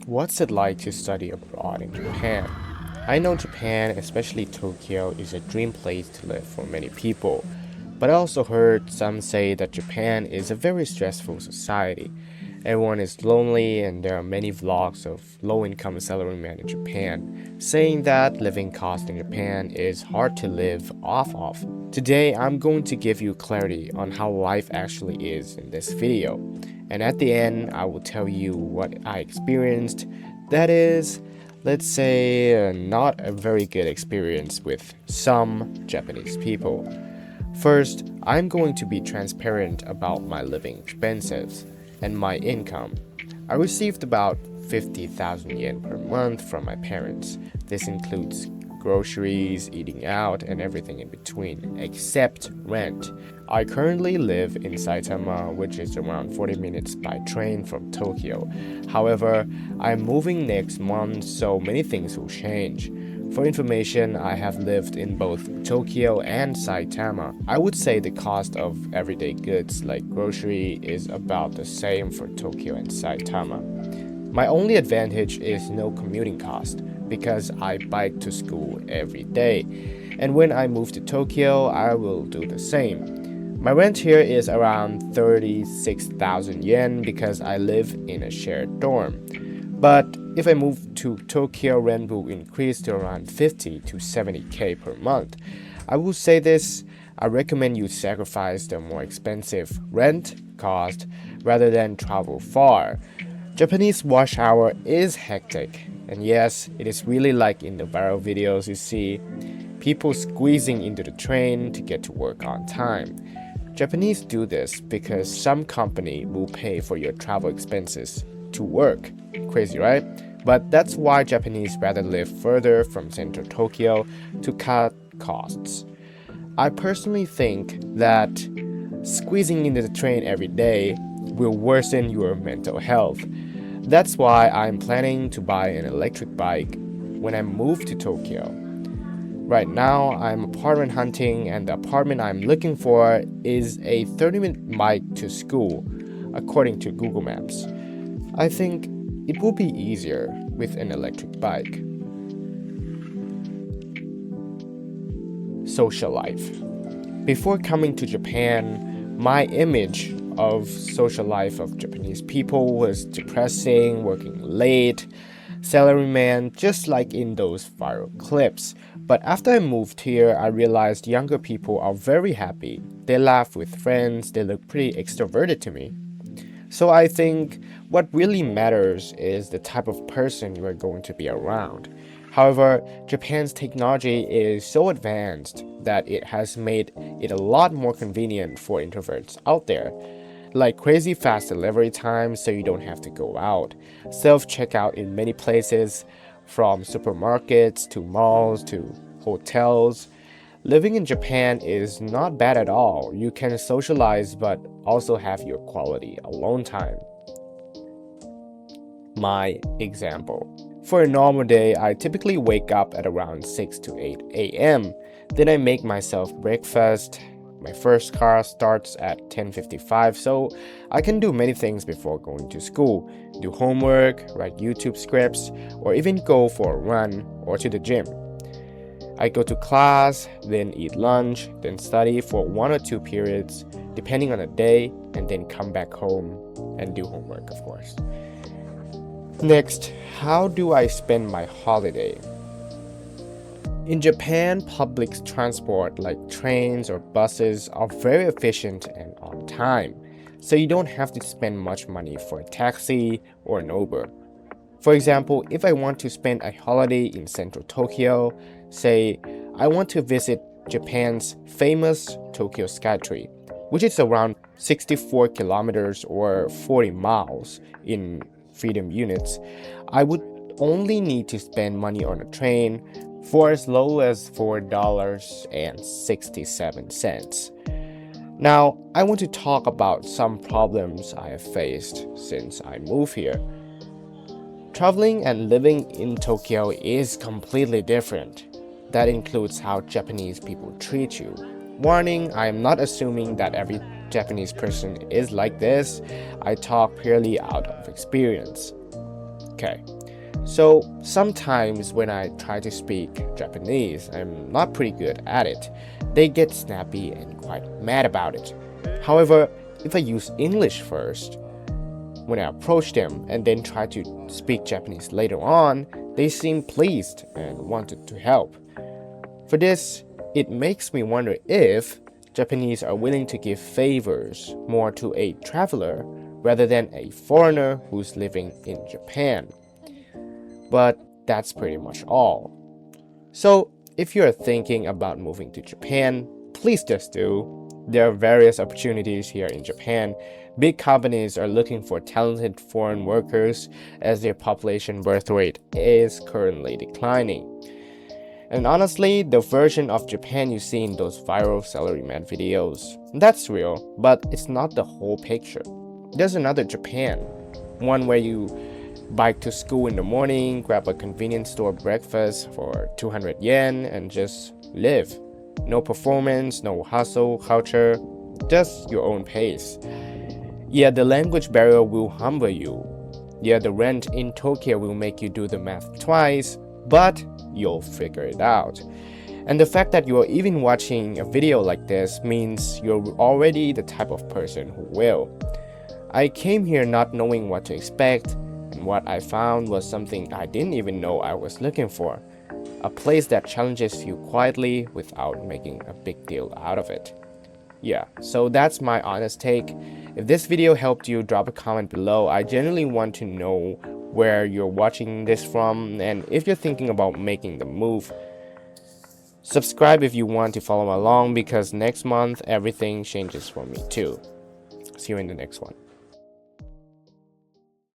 What's it like to study abroad in Japan? I know Japan, especially Tokyo, is a dream place to live for many people. But I also heard some say that Japan is a very stressful society. Everyone is lonely, and there are many vlogs of low income salarymen in Japan saying that living cost in Japan is hard to live off of. Today, I'm going to give you clarity on how life actually is in this video. And at the end, I will tell you what I experienced. That is, let's say, not a very good experience with some Japanese people. First, I'm going to be transparent about my living expenses and my income. I received about 50,000 yen per month from my parents. This includes groceries, eating out, and everything in between, except rent. I currently live in Saitama, which is around 40 minutes by train from Tokyo. However, I'm moving next month, so many things will change. For information, I have lived in both Tokyo and Saitama. I would say the cost of everyday goods like grocery is about the same for Tokyo and Saitama. My only advantage is no commuting cost because I bike to school every day. And when I move to Tokyo, I will do the same. My rent here is around 36,000 yen because I live in a shared dorm. But if I move to Tokyo, rent will increase to around 50 to 70k per month. I will say this, I recommend you sacrifice the more expensive rent cost rather than travel far. Japanese rush hour is hectic, and yes, it is really like in the viral videos you see, people squeezing into the train to get to work on time. Japanese do this because some company will pay for your travel expenses to work. Crazy, right? But that's why Japanese rather live further from central Tokyo to cut costs. I personally think that squeezing into the train every day will worsen your mental health. That's why I'm planning to buy an electric bike when I move to Tokyo. Right now, I'm apartment hunting, and the apartment I'm looking for is a 30-minute bike to school, according to Google Maps. I think it will be easier with an electric bike. Social life. Before coming to Japan, my image of social life of Japanese people was depressing, working late, salaryman, just like in those viral clips. But after I moved here, I realized younger people are very happy. They laugh with friends, they look pretty extroverted to me. So I think what really matters is the type of person you are going to be around. However, Japan's technology is so advanced that it has made it a lot more convenient for introverts out there. Like crazy fast delivery times so you don't have to go out. Self-checkout in many places, from supermarkets to malls to hotels. Living in Japan is not bad at all. You can socialize but also have your quality alone time. My example. For a normal day, I typically wake up at around 6 to 8 a.m. Then I make myself breakfast. My first car starts at 10:55, so I can do many things before going to school. Do homework, write YouTube scripts, or even go for a run or to the gym. I go to class, then eat lunch, then study for 1 or 2 periods, depending on the day, and then come back home and do homework, of course. Next, how do I spend my holiday? In Japan, public transport like trains or buses are very efficient and on time, so you don't have to spend much money for a taxi or an Uber. For example, if I want to spend a holiday in central Tokyo, say I want to visit Japan's famous Tokyo Skytree, which is around 64 kilometers or 40 miles in freedom units, I would only need to spend money on a train for as low as $4.67. Now, I want to talk about some problems I have faced since I moved here. Traveling and living in Tokyo is completely different. That includes how Japanese people treat you. Warning, I am not assuming that every Japanese person is like this. I talk purely out of experience. Okay, so sometimes when I try to speak Japanese, I'm not pretty good at it. They get snappy and quite mad about it. However, if I use English first, when I approach them and then try to speak Japanese later on, they seem pleased and wanted to help. For this, it makes me wonder if Japanese are willing to give favors more to a traveler rather than a foreigner who's living in Japan. But that's pretty much all. So, if you're thinking about moving to Japan, please just do. There are various opportunities here in Japan. Big companies are looking for talented foreign workers as their population birth rate is currently declining. And honestly, the version of Japan you see in those viral salaryman videos, that's real, but it's not the whole picture. There's another Japan, one where you bike to school in the morning, grab a convenience store breakfast for 200 yen, and just live. No performance, no hustle culture, just your own pace. Yeah, the language barrier will humble you. Yeah, the rent in Tokyo will make you do the math twice, but you'll figure it out. And the fact that you're even watching a video like this means you're already the type of person who will. I came here not knowing what to expect, and what I found was something I didn't even know I was looking for. A place that challenges you quietly without making a big deal out of it. Yeah, so that's my honest take. If this video helped you, drop a comment below. I genuinely want to know where you're watching this from, and if you're thinking about making the move. Subscribe if you want to follow along, because next month everything changes for me too. See you in the next one.